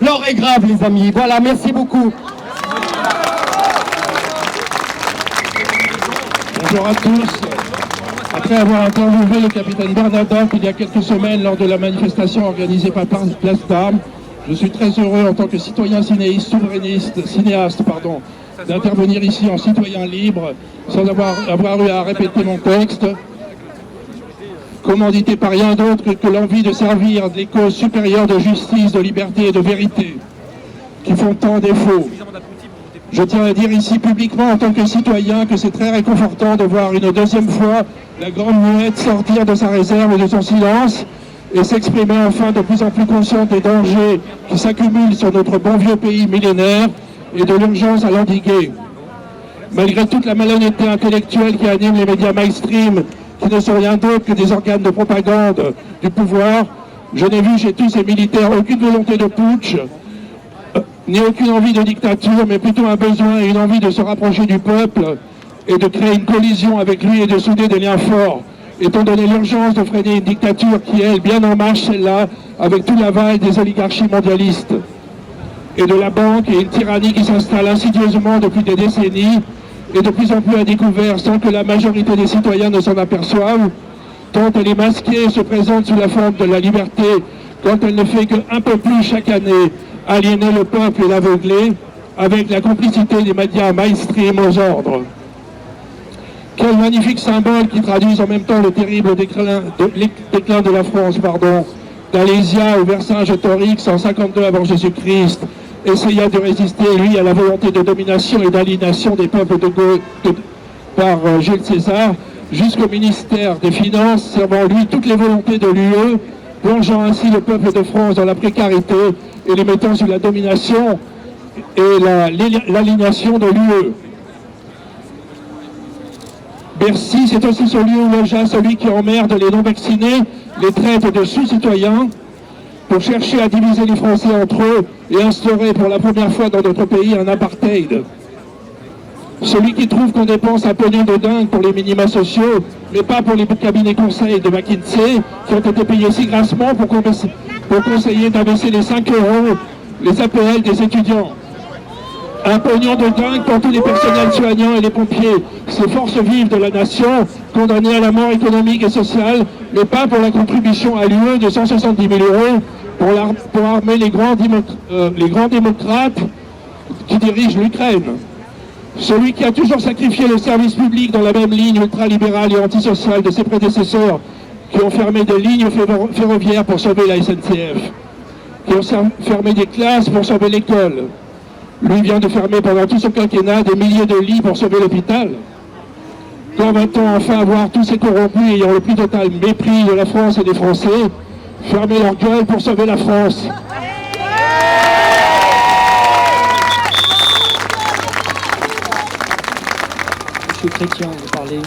L'heure est grave, les amis. Voilà, merci beaucoup. Bonjour à tous. Après avoir interviewé le capitaine Bernadotte il y a quelques semaines lors de la manifestation organisée par Place d'Armes, je suis très heureux en tant que citoyen cinéaste, d'intervenir ici en citoyen libre sans avoir eu à répéter mon texte, commandité par rien d'autre que l'envie de servir des causes supérieures de justice, de liberté et de vérité qui font tant défaut. Je tiens à dire ici publiquement en tant que citoyen que c'est très réconfortant de voir une deuxième fois la grande muette sortir de sa réserve et de son silence et s'exprimer enfin de plus en plus consciente des dangers qui s'accumulent sur notre bon vieux pays millénaire et de l'urgence à l'endiguer. Malgré toute la malhonnêteté intellectuelle qui anime les médias mainstream, qui ne sont rien d'autre que des organes de propagande du pouvoir, je n'ai vu chez tous ces militaires aucune volonté de putsch, ni aucune envie de dictature, mais plutôt un besoin et une envie de se rapprocher du peuple et de créer une collision avec lui et de souder des liens forts, étant donné l'urgence de freiner une dictature qui est bien en marche, celle-là, avec tout l'aval des oligarchies mondialistes et de la banque, et une tyrannie qui s'installe insidieusement depuis des décennies et de plus en plus à découvert sans que la majorité des citoyens ne s'en aperçoivent, tant elle est masquée et se présente sous la forme de la liberté, quand elle ne fait qu'un peu plus chaque année aliéner le peuple et l'aveugler, avec la complicité des médias mainstream aux ordres. Quel magnifique symbole qui traduise en même temps le terrible déclin de la France, d'Alésia au Vercingétorix en 52 avant Jésus-Christ, essaya de résister, lui, à la volonté de domination et d'aliénation des peuples par Jules César, jusqu'au ministère des Finances, servant lui toutes les volontés de l'UE, plongeant ainsi le peuple de France dans la précarité et les mettant sous la domination et l'aliénation de l'UE. Bercy, c'est aussi ce lieu où logea celui qui emmerde les non-vaccinés, les traite de sous-citoyens, pour chercher à diviser les Français entre eux et instaurer pour la première fois dans notre pays un apartheid. Celui qui trouve qu'on dépense un pognon de dingue pour les minima sociaux, mais pas pour les cabinets conseils de McKinsey, qui ont été payés si grassement pour conseiller d'abaisser les 5 euros les APL des étudiants. Un pognon de dingue pour tous les personnels soignants et les pompiers, ces forces vives de la nation, condamnées à la mort économique et sociale, mais pas pour la contribution à l'UE de 170 000 euros pour armer les grands démocrates qui dirigent l'Ukraine. Celui qui a toujours sacrifié le service public dans la même ligne ultralibérale et antisociale de ses prédécesseurs, qui ont fermé des lignes ferroviaires pour sauver la SNCF, qui ont fermé des classes pour sauver l'école. Lui vient de fermer pendant tout son quinquennat des milliers de lits pour sauver l'hôpital. Quand va-t-on enfin voir tous ces corrompus ayant le plus total mépris de la France et des Français fermer leur gueule pour sauver la France? Monsieur Chrétien, vous parlez.